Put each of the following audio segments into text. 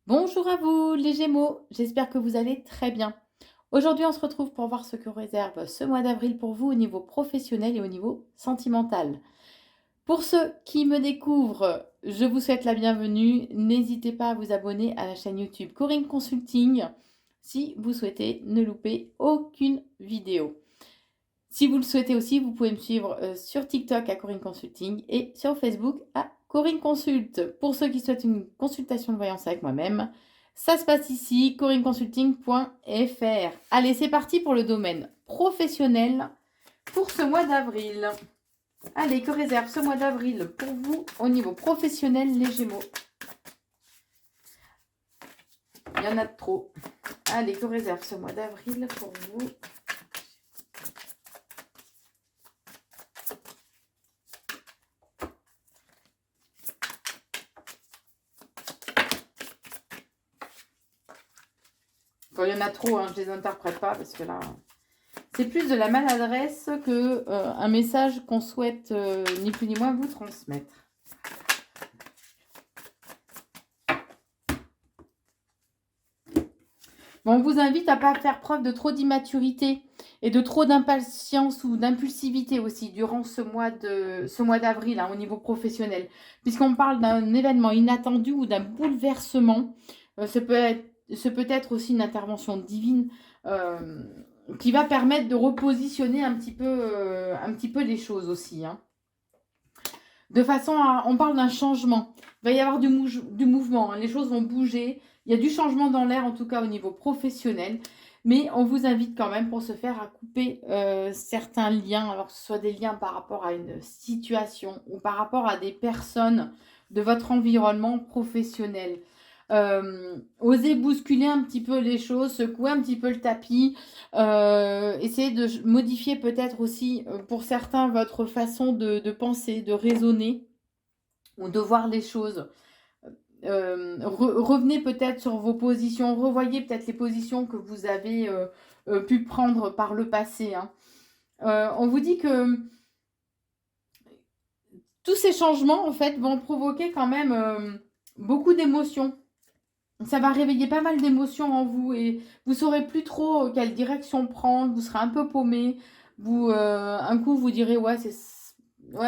Bonjour à vous les Gémeaux, j'espère que vous allez très bien. Aujourd'hui, on se retrouve pour voir ce que réserve ce mois d'avril pour vous au niveau professionnel et au niveau sentimental. Pour ceux qui me découvrent, je vous souhaite la bienvenue. N'hésitez pas à vous abonner à la chaîne YouTube Corinne Consulting si vous souhaitez ne louper aucune vidéo. Si vous le souhaitez aussi, vous pouvez me suivre sur TikTok à Corinne Consulting et sur Facebook à Corinne Consult. Pour ceux qui souhaitent une consultation de voyance avec moi-même, ça se passe ici, corinneconsulting.fr. Allez, c'est parti pour le domaine professionnel pour ce mois d'avril. Allez, que réserve ce mois d'avril pour vous au niveau professionnel, les Gémeaux? Il y en a de trop. Allez, que réserve ce mois d'avril pour vous? Quand il y en a trop, je ne les interprète pas parce que là, c'est plus de la maladresse que un message qu'on souhaite ni plus ni moins vous transmettre. Bon, on vous invite à ne pas faire preuve de trop d'immaturité et de trop d'impatience ou d'impulsivité aussi durant ce mois d'avril au niveau professionnel. Puisqu'on parle d'un événement inattendu ou d'un bouleversement, ce peut être aussi une intervention divine qui va permettre de repositionner un petit peu les choses aussi. De façon à... On parle d'un changement. Il va y avoir du mouvement. Les choses vont bouger. Il y a du changement dans l'air, en tout cas au niveau professionnel. Mais on vous invite quand même pour ce faire à couper certains liens. Alors que ce soit des liens par rapport à une situation ou par rapport à des personnes de votre environnement professionnel. Osez bousculer un petit peu les choses, secouer un petit peu le tapis, essayer de modifier peut-être aussi pour certains votre façon de penser, de raisonner ou de voir les choses. Revenez peut-être sur vos positions, revoyez peut-être les positions que vous avez pu prendre par le passé. On vous dit que tous ces changements en fait vont provoquer quand même beaucoup d'émotions. Ça va réveiller pas mal d'émotions en vous et vous saurez plus trop quelle direction prendre, vous serez un peu paumé. Un coup, vous direz, ouais,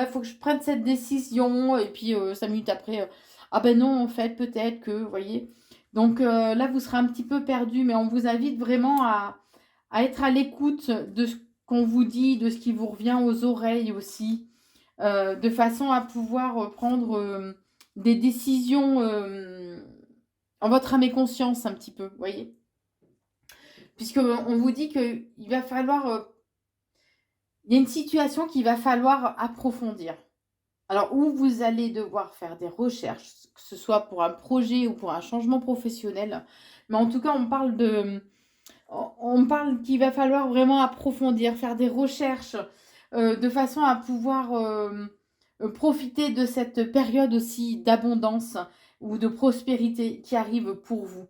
faut que je prenne cette décision. Et puis, 5 minutes après, ah ben non, en fait, peut-être que, vous voyez. Donc là, vous serez un petit peu perdu, mais on vous invite vraiment à être à l'écoute de ce qu'on vous dit, de ce qui vous revient aux oreilles aussi, de façon à pouvoir prendre des décisions en votre âme et conscience un petit peu, vous voyez. Puisqu'on vous dit qu'il va falloir... il y a une situation qu'il va falloir approfondir. Alors, où vous allez devoir faire des recherches, que ce soit pour un projet ou pour un changement professionnel. Mais en tout cas, on parle qu'il va falloir vraiment approfondir, faire des recherches de façon à pouvoir profiter de cette période aussi d'abondance ou de prospérité qui arrive pour vous.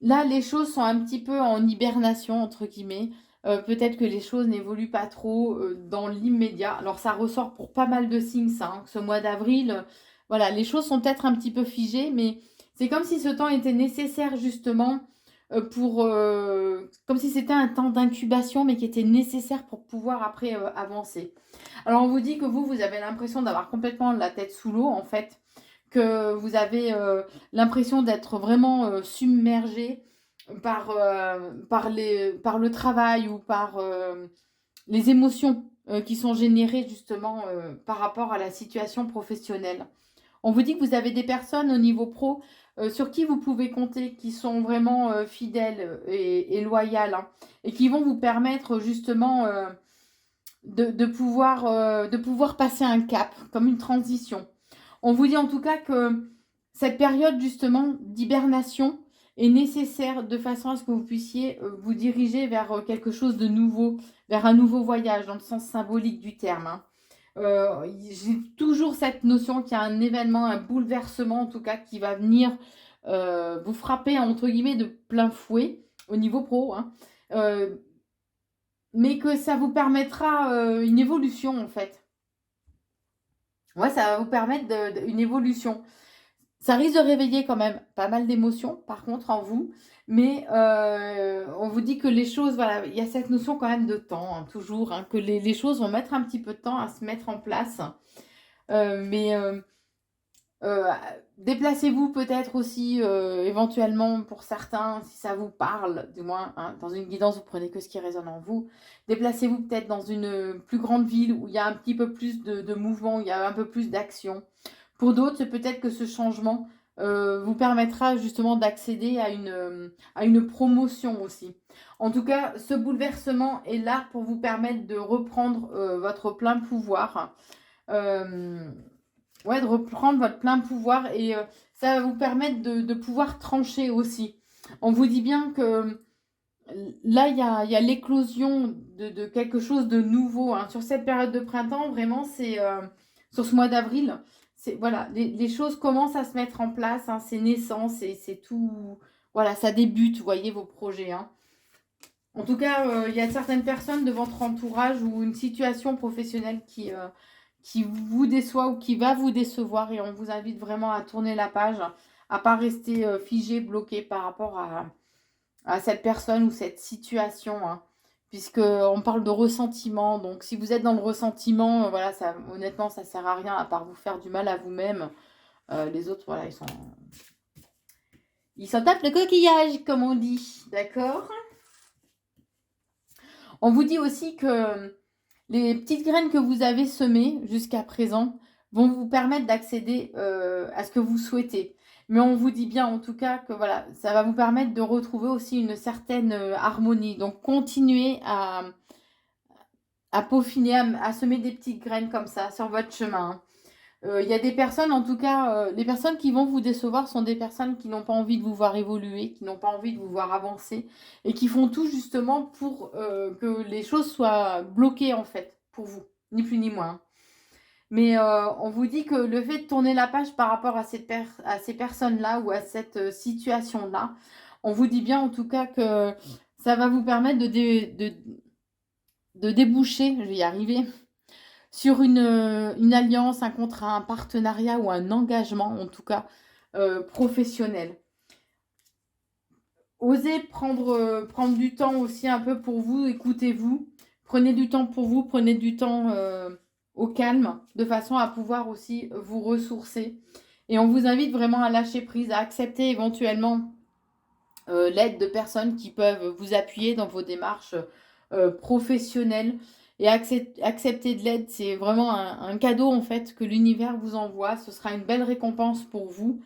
Là, les choses sont un petit peu en hibernation, entre guillemets. Peut-être que les choses n'évoluent pas trop dans l'immédiat. Alors, ça ressort pour pas mal de signes, ça, ce mois d'avril. Voilà, les choses sont peut-être un petit peu figées, mais c'est comme si ce temps était nécessaire, justement, comme si c'était un temps d'incubation, mais qui était nécessaire pour pouvoir après avancer. Alors, on vous dit que vous avez l'impression d'avoir complètement la tête sous l'eau, en fait, que vous avez l'impression d'être vraiment submergé par le travail ou par les émotions qui sont générées justement par rapport à la situation professionnelle. On vous dit que vous avez des personnes au niveau pro sur qui vous pouvez compter, qui sont vraiment fidèles et loyales, et qui vont vous permettre justement de pouvoir passer un cap, comme une transition. On vous dit en tout cas que cette période justement d'hibernation est nécessaire de façon à ce que vous puissiez vous diriger vers quelque chose de nouveau, vers un nouveau voyage dans le sens symbolique du terme. J'ai toujours cette notion qu'il y a un événement, un bouleversement en tout cas qui va venir vous frapper entre guillemets de plein fouet au niveau pro. Mais que ça vous permettra une évolution en fait. Ouais, ça va vous permettre une évolution. Ça risque de réveiller quand même pas mal d'émotions, par contre, en vous. Mais on vous dit que les choses, voilà, il y a cette notion quand même de temps, hein, toujours, hein, que les choses vont mettre un petit peu de temps à se mettre en place. Mais Heu, déplacez-vous peut-être aussi, éventuellement pour certains, si ça vous parle, du moins, hein, dans une guidance, vous prenez que ce qui résonne en vous. Déplacez-vous peut-être dans une, plus grande ville où il y a un petit peu plus de mouvement, où il y a un peu plus d'action. Pour d'autres, c'est peut-être que ce changement, vous permettra justement d'accéder à une promotion aussi. En tout cas, ce bouleversement est là pour vous permettre de reprendre, votre plein pouvoir. Hem Ouais, de reprendre votre plein pouvoir et ça va vous permettre de pouvoir trancher aussi. On vous dit bien que là, il y a l'éclosion de quelque chose de nouveau, hein. Sur cette période de printemps, vraiment, c'est, sur ce mois d'avril, c'est voilà, les choses commencent à se mettre en place, hein, c'est naissant, c'est tout voilà, ça débute, vous voyez, vos projets, hein. En tout cas, il y a certaines personnes de votre entourage ou une situation professionnelle qui vous déçoit ou qui va vous décevoir et on vous invite vraiment à tourner la page, à pas rester, figé, bloqué par rapport à cette personne ou cette situation, hein. Puisqu'on parle de ressentiment, donc si vous êtes dans le ressentiment, voilà, ça honnêtement, ça sert à rien à part vous faire du mal à vous-même. Les autres, voilà, ils s'en tapent le coquillage, comme on dit, d'accord? On vous dit aussi que les petites graines que vous avez semées jusqu'à présent vont vous permettre d'accéder à ce que vous souhaitez. Mais on vous dit bien en tout cas que voilà, ça va vous permettre de retrouver aussi une certaine harmonie. Donc continuez à peaufiner, à semer des petites graines comme ça sur votre chemin, hein. Il y a des personnes, en tout cas, les personnes qui vont vous décevoir sont des personnes qui n'ont pas envie de vous voir évoluer, qui n'ont pas envie de vous voir avancer et qui font tout justement pour que les choses soient bloquées en fait, pour vous, ni plus ni moins. Mais on vous dit que le fait de tourner la page par rapport à à ces personnes-là ou à cette situation-là, on vous dit bien en tout cas que ça va vous permettre de déboucher, je vais y arriver, sur une alliance, un contrat, un partenariat ou un engagement, en tout cas, professionnel. Osez prendre du temps aussi un peu pour vous, écoutez-vous. Prenez du temps pour vous, prenez du temps, au calme, de façon à pouvoir aussi vous ressourcer. Et on vous invite vraiment à lâcher prise, à accepter éventuellement, l'aide de personnes qui peuvent vous appuyer dans vos démarches, professionnelles et accepter de l'aide, c'est vraiment un cadeau en fait que l'univers vous envoie. Ce sera une belle récompense pour vous.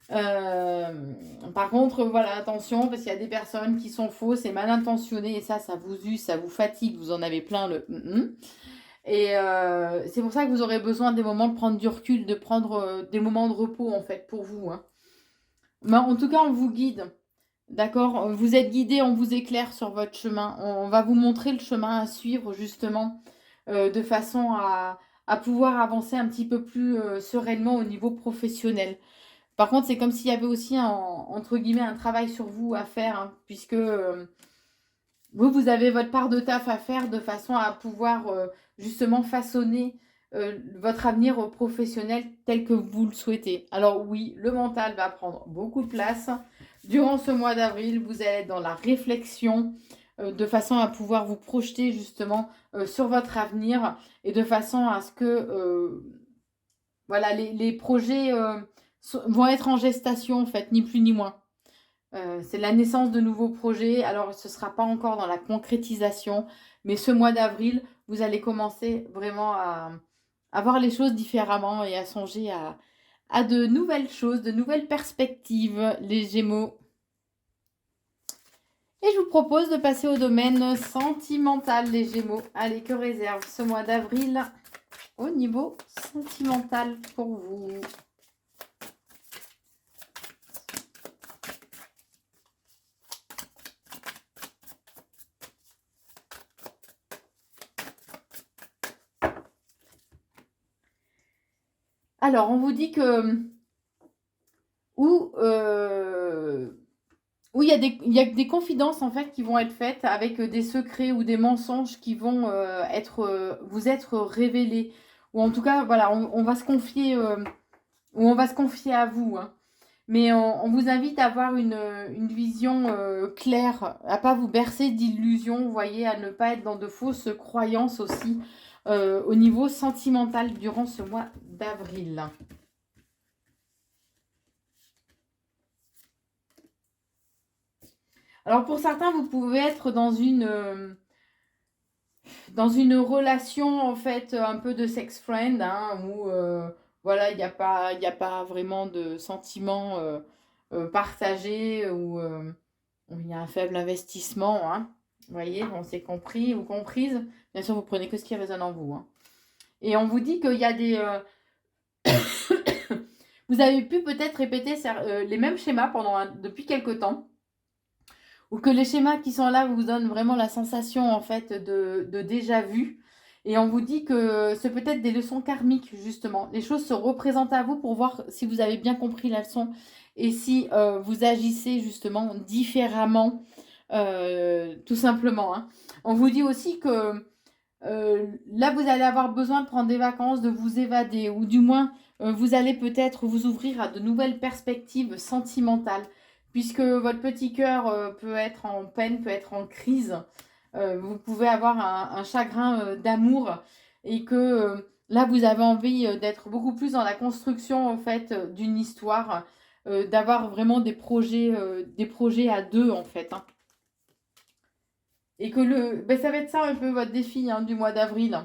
Par contre, voilà, attention, parce qu'il y a des personnes qui sont fausses et mal intentionnées, et ça vous use, ça vous fatigue, vous en avez plein le Et c'est pour ça que vous aurez besoin des moments de prendre du recul, de prendre des moments de repos en fait pour vous, hein. Mais en tout cas, on vous guide. D'accord, vous êtes guidé, on vous éclaire sur votre chemin. On va vous montrer le chemin à suivre justement de façon à pouvoir avancer un petit peu plus sereinement au niveau professionnel. Par contre, c'est comme s'il y avait aussi entre guillemets un travail sur vous à faire, hein, puisque vous avez votre part de taf à faire de façon à pouvoir justement façonner votre avenir professionnel tel que vous le souhaitez. Alors oui, le mental va prendre beaucoup de place. Durant ce mois d'avril, vous allez être dans la réflexion de façon à pouvoir vous projeter justement sur votre avenir et de façon à ce que voilà, les projets vont être en gestation en fait, ni plus ni moins. C'est la naissance de nouveaux projets. Alors, ce ne sera pas encore dans la concrétisation, mais ce mois d'avril, vous allez commencer vraiment à voir les choses différemment et à songer à de nouvelles choses, de nouvelles perspectives, les Gémeaux. Et je vous propose de passer au domaine sentimental, les Gémeaux. Allez, que réserve ce mois d'avril au niveau sentimental pour vous? Alors, on vous dit que où il y a des confidences en fait qui vont être faites avec des secrets ou des mensonges qui vont vous être révélés. Ou en tout cas, voilà, on va se confier où on va se confier à vous, hein. Mais on vous invite à avoir une vision claire, à pas vous bercer d'illusions, vous voyez, à ne pas être dans de fausses croyances aussi au niveau sentimental durant ce mois d'avril. Alors pour certains, vous pouvez être dans une relation en fait un peu de sex friend, hein, où voilà, il y a pas vraiment de sentiments partagés, où il y a un faible investissement, hein. Vous voyez, on s'est compris ou comprise. Bien sûr, vous prenez que ce qui résonne en vous, hein. Et on vous dit qu'il y a des... vous avez pu peut-être répéter les mêmes schémas depuis quelque temps, ou que les schémas qui sont là vous donnent vraiment la sensation en fait de déjà vu. Et on vous dit que c'est peut-être des leçons karmiques, justement. Les choses se représentent à vous pour voir si vous avez bien compris la leçon et si vous agissez justement différemment, tout simplement, hein. On vous dit aussi que là, vous allez avoir besoin de prendre des vacances, de vous évader, ou du moins, vous allez peut-être vous ouvrir à de nouvelles perspectives sentimentales, puisque votre petit cœur peut être en peine, peut être en crise. Vous pouvez avoir un chagrin d'amour et que là, vous avez envie d'être beaucoup plus dans la construction, en fait, d'une histoire, d'avoir vraiment des projets à deux, en fait, hein. Et que ça va être ça un peu votre défi, hein, du mois d'avril.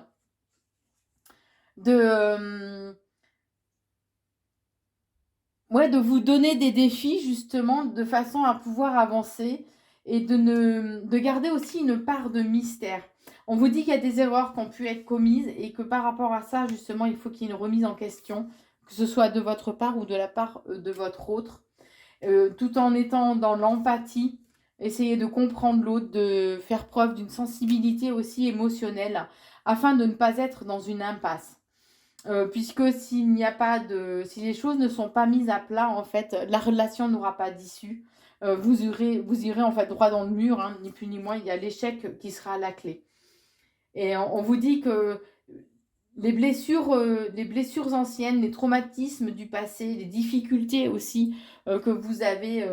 De, ouais, de vous donner des défis justement de façon à pouvoir avancer et de garder aussi une part de mystère. On vous dit qu'il y a des erreurs qui ont pu être commises et que par rapport à ça, justement, il faut qu'il y ait une remise en question, que ce soit de votre part ou de la part de votre autre, tout en étant dans l'empathie, essayer de comprendre l'autre, de faire preuve d'une sensibilité aussi émotionnelle afin de ne pas être dans une impasse. Puisque si les choses ne sont pas mises à plat, en fait, la relation n'aura pas d'issue. Vous irez en fait droit dans le mur, hein, ni plus ni moins. Il y a l'échec qui sera à la clé. Et on vous dit que les blessures anciennes, les traumatismes du passé, les difficultés aussi que vous avez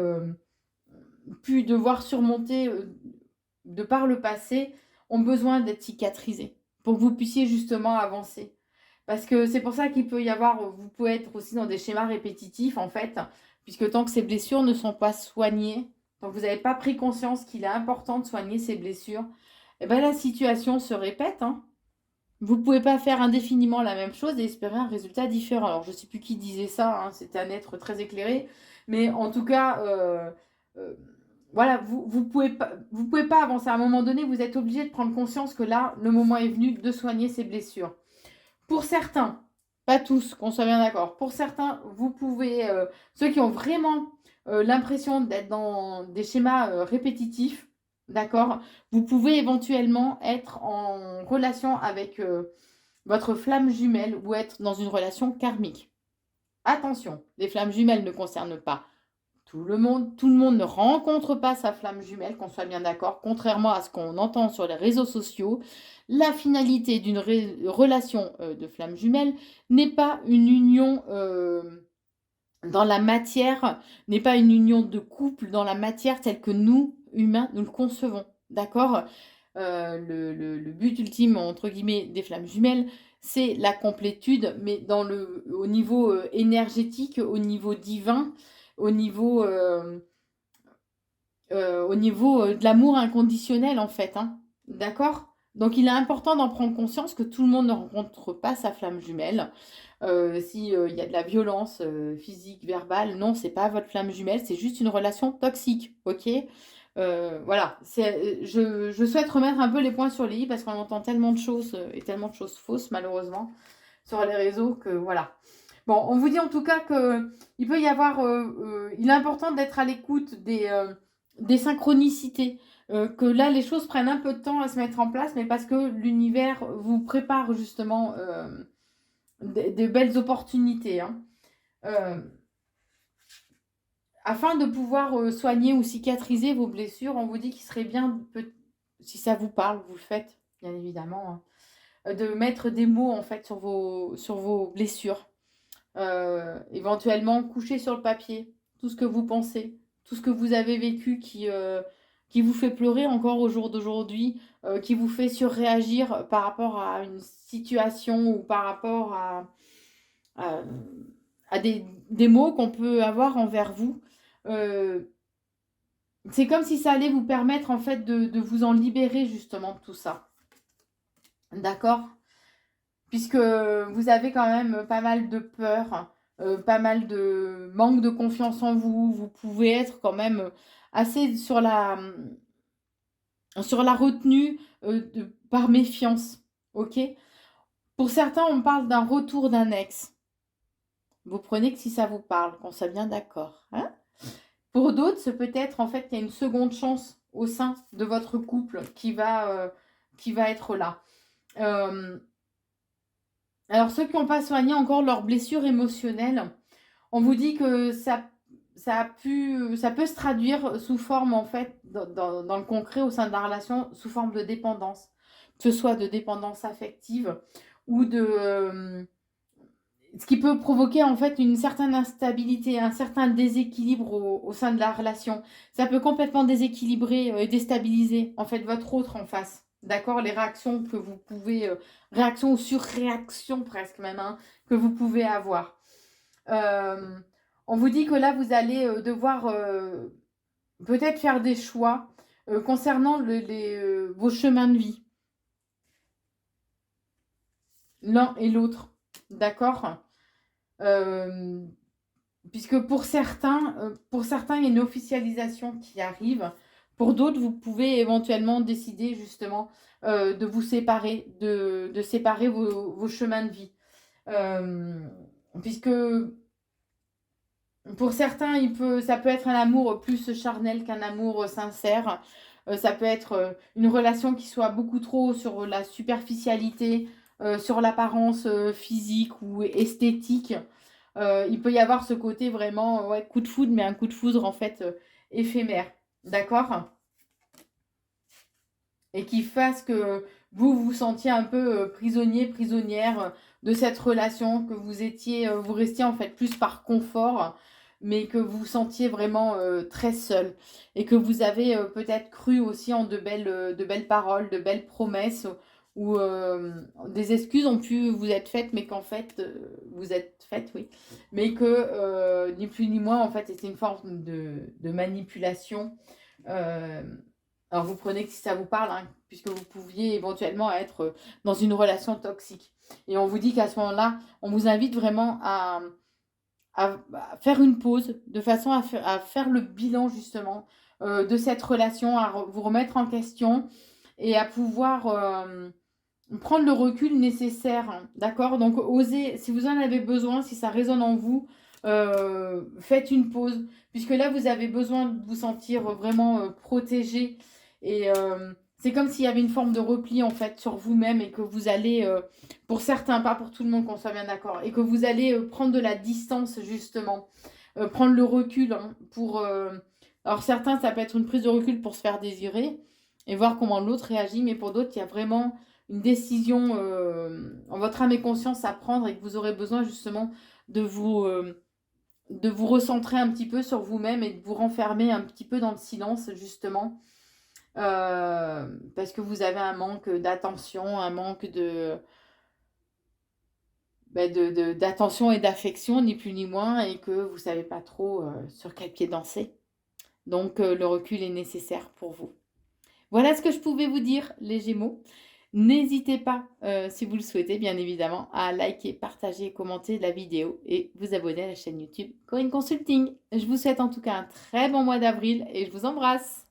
pu devoir surmonter de par le passé, ont besoin d'être cicatrisés pour que vous puissiez justement avancer. Parce que c'est pour ça qu'il peut y avoir, vous pouvez être aussi dans des schémas répétitifs en fait, puisque tant que ces blessures ne sont pas soignées, tant que vous n'avez pas pris conscience qu'il est important de soigner ces blessures, eh ben la situation se répète, hein. Vous ne pouvez pas faire indéfiniment la même chose et espérer un résultat différent. Alors je ne sais plus qui disait ça, hein, c'était un être très éclairé, mais en tout cas, euh, voilà, vous pouvez pas avancer. À un moment donné, vous êtes obligé de prendre conscience que là, le moment est venu de soigner ces blessures. Pour certains, pas tous, qu'on soit bien d'accord, pour certains, vous pouvez, ceux qui ont vraiment l'impression d'être dans des schémas répétitifs, d'accord, vous pouvez éventuellement être en relation avec votre flamme jumelle ou être dans une relation karmique. Attention, les flammes jumelles ne concernent pas tout le monde ne rencontre pas sa flamme jumelle, qu'on soit bien d'accord, contrairement à ce qu'on entend sur les réseaux sociaux. La finalité d'une relation de flamme jumelle n'est pas une union dans la matière, n'est pas une union de couple dans la matière telle que nous, humains, nous le concevons. D'accord. Le but ultime, entre guillemets, des flammes jumelles, c'est la complétude, mais au niveau énergétique, au niveau divin, au niveau, de l'amour inconditionnel, en fait, hein. D'accord. Donc, il est important d'en prendre conscience que tout le monde ne rencontre pas sa flamme jumelle. Si il y a de la violence physique, verbale, non, c'est pas votre flamme jumelle, c'est juste une relation toxique, ok. Voilà, je souhaite remettre un peu les points sur les i parce qu'on entend tellement de choses et tellement de choses fausses malheureusement sur les réseaux que voilà. Bon, on vous dit en tout cas que il peut y avoir, il est important d'être à l'écoute des synchronicités, que là les choses prennent un peu de temps à se mettre en place, mais parce que l'univers vous prépare justement de belles opportunités, hein. Euh, Afin de pouvoir soigner ou cicatriser vos blessures, on vous dit qu'il serait bien, si ça vous parle, vous le faites, bien évidemment, hein, de mettre des mots en fait sur vos blessures. éventuellement coucher sur le papier tout ce que vous pensez, tout ce que vous avez vécu qui vous fait pleurer encore au jour d'aujourd'hui, qui vous fait surréagir par rapport à une situation ou par rapport à, à des mots qu'on peut avoir envers vous. Euh, c'est comme si ça allait vous permettre en fait de vous en libérer justement de tout ça. D'accord? Puisque vous avez quand même pas mal de peur, pas mal de manque de confiance en vous. Vous pouvez être quand même assez sur la retenue par méfiance. Ok? Pour certains, on parle d'un retour d'un ex. Vous prenez que si ça vous parle, qu'on soit bien d'accord. Hein? Pour d'autres, ce peut être en fait qu'il y a une seconde chance au sein de votre couple qui va être là. Euh, alors, ceux qui n'ont pas soigné encore leurs blessures émotionnelles, on vous dit que ça peut se traduire sous forme, en fait, dans le concret, au sein de la relation, sous forme de dépendance. Que ce soit de dépendance affective ou ce qui peut provoquer, en fait, une certaine instabilité, un certain déséquilibre au sein de la relation. Ça peut complètement déséquilibrer et déstabiliser, en fait, votre autre en face. D'accord? Les réactions que vous pouvez... réactions ou surréactions presque même, hein, que vous pouvez avoir. Euh, on vous dit que là, vous allez devoir peut-être faire des choix concernant vos chemins de vie, l'un et l'autre. D'accord? Euh, Puisque pour certains, il y a une officialisation qui arrive. Pour d'autres, vous pouvez éventuellement décider justement de vous séparer, de séparer vos chemins de vie. Euh, Puisque pour certains, ça peut être un amour plus charnel qu'un amour sincère. Ça peut être une relation qui soit beaucoup trop sur la superficialité, sur l'apparence physique ou esthétique. Il peut y avoir ce côté vraiment, ouais, coup de foudre, mais un coup de foudre en fait éphémère. D'accord? Et qui fasse que vous vous sentiez un peu prisonnier, prisonnière de cette relation, que vous restiez en fait plus par confort, mais que vous vous sentiez vraiment très seul. Et que vous avez peut-être cru aussi en de belles paroles, de belles promesses, ou des excuses ont pu vous être faites, mais qu'en fait, vous êtes faites, oui. Mais que ni plus ni moins, en fait, c'était une forme de manipulation. Euh, alors vous prenez que si ça vous parle, hein, puisque vous pouviez éventuellement être dans une relation toxique. Et on vous dit qu'à ce moment-là, on vous invite vraiment à faire une pause, de façon à faire le bilan justement de cette relation, vous remettre en question et à pouvoir prendre le recul nécessaire. Hein, d'accord? Donc osez, si vous en avez besoin, si ça résonne en vous, faites une pause, puisque là, vous avez besoin de vous sentir vraiment protégé. Et c'est comme s'il y avait une forme de repli en fait sur vous-même et que vous allez, pour certains, pas pour tout le monde qu'on soit bien d'accord, et que vous allez prendre de la distance justement, prendre le recul hein, pour... alors certains, ça peut être une prise de recul pour se faire désirer et voir comment l'autre réagit, mais pour d'autres, il y a vraiment une décision en votre âme et conscience à prendre et que vous aurez besoin justement de de vous recentrer un petit peu sur vous-même et de vous renfermer un petit peu dans le silence justement parce que vous avez un manque d'attention, un manque d'attention et d'affection, ni plus ni moins, et que vous savez pas trop sur quel pied danser. Donc le recul est nécessaire pour vous. Voilà ce que je pouvais vous dire, les Gémeaux. N'hésitez pas, si vous le souhaitez, bien évidemment, à liker, partager, commenter la vidéo et vous abonner à la chaîne YouTube Corinne Consulting. Je vous souhaite en tout cas un très bon mois d'avril et je vous embrasse.